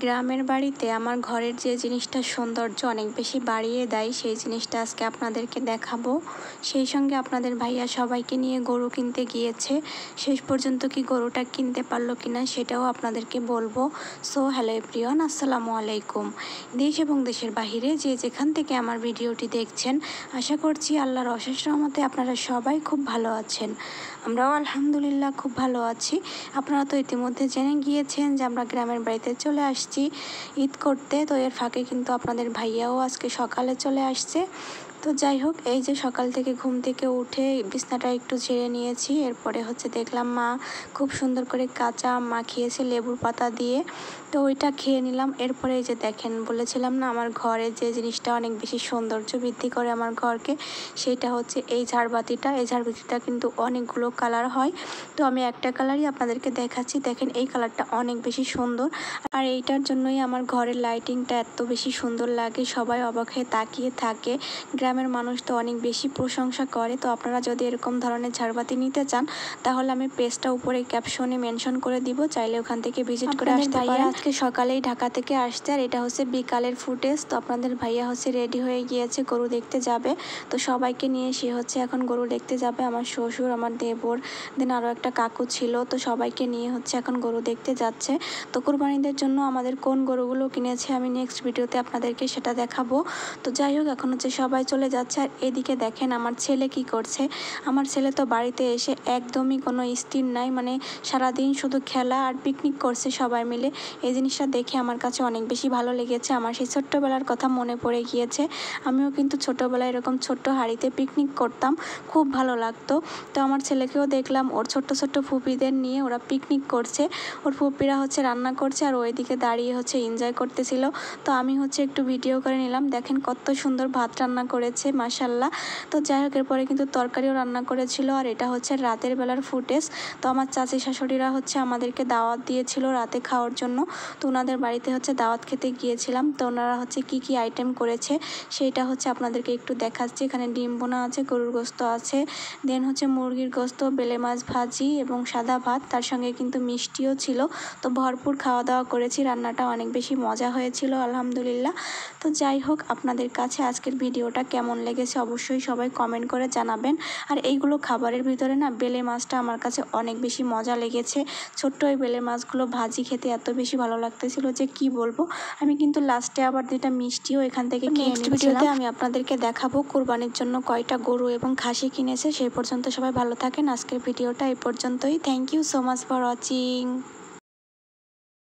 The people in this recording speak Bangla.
গ্রামের বাড়িতে আমার ঘরের যে জিনিসটা সৌন্দর্য অনেক বেশি বাড়িয়ে দেয় সেই জিনিসটা আজকে আপনাদেরকে দেখাবো। সেই সঙ্গে আপনাদের ভাইয়া সবাইকে নিয়ে গরু কিনতে গিয়েছে, শেষ পর্যন্ত কি গরুটা কিনতে পারলো কিনা সেটাও আপনাদেরকে বলবো। সো হ্যালো এভরিওয়ান, আসসালামু আলাইকুম। দেশ এবং দেশের বাহিরে যে যেখান থেকে আমার ভিডিওটি দেখছেন, আশা করছি আল্লাহর অশেষ রহমতে আপনারা সবাই খুব ভালো আছেন। আমরাও আলহামদুলিল্লাহ খুব ভালো আছি। আপনারা তো ইতিমধ্যে জেনে গিয়েছেন যে আমরা গ্রামের বাড়িতে চলে আসছি ঈদ করতে। তো এর ফাঁকে কিন্তু আপনাদের ভাইয়াও আজকে সকালে চলে আসছে। তো যাই হোক, এই যে সকাল থেকে ঘুম থেকে উঠে বিছনাটা একটু ঝেড়ে নিয়েছি। এরপরে দেখলাম মা খুব সুন্দর করে কাঁচা আম মাখিয়েছে লেবুর পাতা দিয়ে, তো ওইটা খেয়ে নিলাম। এরপরে এই যে দেখেন, বলেছিলাম না আমার ঘরে যে জিনিসটা অনেক বেশি সৌন্দর্য বৃদ্ধি করে আমার ঘরকে, সেটা হচ্ছে এই ঝাড়বাতিটা। এই ঝাড়বাতিটা কিন্তু অনেকগুলো কালার হয়, তো আমি একটা কালারই আপনাদেরকে দেখাচ্ছি। দেখেন এই কালারটা অনেক বেশি সুন্দর, আর এইটার জন্যই আমার ঘরের লাইটিংটা এত বেশি সুন্দর লাগে, সবাই অবাক হয়ে তাকিয়ে থাকে। গ্রামের মানুষ তো অনেক বেশি প্রশংসা করে। তো আপনারা যদি এরকম ধরনের ঝাড়বাতি নিতে চান তাহলে আমি পেজটা উপরে ক্যাপশনে মেনশন করে দিব, চাইলে ওখান থেকে ভিজিট করে আসতে পারেন। আজকে সকালেই ঢাকা থেকে আসছে, আর এটা বিকালের ফুটেজ। তো আপনাদের ভাইয়া রেডি হয়ে গিয়েছে, গরু দেখতে যাবে। তো সবাইকে নিয়ে সে এখন গরু দেখতে যাবে। আমার শ্বশুর, আমার দেবর, দেন আরও একটা কাকু ছিল, তো সবাইকে নিয়ে এখন গরু দেখতে যাচ্ছে। তো কুরবানিদের জন্য আমাদের কোন গরুগুলো কিনেছে আমি নেক্সট ভিডিওতে আপনাদেরকে সেটা দেখাবো। তো যাই হোক, এখন সবাই চলে যাচ্ছে। আর এদিকে দেখেন আমার ছেলে কি করছে। আমার ছেলে তো বাড়িতে এসে একদমই কোনো স্থির নাই, মানে সারাদিন শুধু খেলা আর পিকনিক করছে সবাই মিলে। এই জিনিসটা দেখে আমার কাছে অনেক বেশি ভালো লেগেছে। আমার সেই ছোট্টবেলার কথা মনে পড়ে গিয়েছে। আমিও কিন্তু ছোটোবেলায় এরকম ছোট্ট হাঁড়িতে পিকনিক করতাম, খুব ভালো লাগতো। তো আমার ছেলেকেও দেখলাম ওর ছোট্ট ছোট্ট ফুপিদের নিয়ে ওরা পিকনিক করছে। ওর ফুপিরা রান্না করছে, আর ওইদিকে দাঁড়িয়ে এনজয় করতেছিল। তো আমি একটু ভিডিও করে নিলাম। দেখেন কত সুন্দর ভাত রান্না করেছে, মাশাল্লাহ। তো যাই হোক, এরপরে কিন্তু তরকারিও রান্না করেছিল। আর এটা রাতের বেলার ফুটেজ। তো আমার চাচি শাশুড়িরা আমাদেরকে দাওয়াত দিয়েছিল রাতে খাওয়ার জন্য। তো ওনাদের বাড়িতে দাওয়াত খেতে গিয়েছিলাম। তো ওনারা কি কি আইটেম করেছে সেইটা আপনাদেরকে একটু দেখাচ্ছি। এখানে ডিম বোনা আছে, গরুর গোস্ত আছে, দেন মুরগির গোস্ত, বেলে মাছ ভাজি এবং সাদা ভাত, তার সঙ্গে কিন্তু মিষ্টিও ছিল। তো ভরপুর খাওয়া দাওয়া করেছি, রান্নাটা অনেক বেশি মজা হয়েছিল আলহামদুলিল্লাহ। তো যাই হোক, আপনাদের কাছে আজকের ভিডিওটা কেমন লেগেছে অবশ্যই সবাই কমেন্ট করে জানাবেন। আর এইগুলো খাবারের ভিতরে না বেলে মাছটা আমার কাছে অনেক বেশি মজা লেগেছে। ছোট্ট ওই বেলে মাছগুলো ভাজি খেতে এত বেশি ভালো লাগতেছিল যে কি বলবো। আমি কিন্তু লাস্টে আবার 2টা মিষ্টিও এখান থেকে নেক্সট ভিডিওতে আমি আপনাদেরকে দেখাবো কুরবানির জন্য কয়টা গরু এবং খাসি কিনেছে। সেই পর্যন্ত সবাই ভালো থাকেন। আজকের ভিডিওটা এই পর্যন্তই। Thank you so much for watching.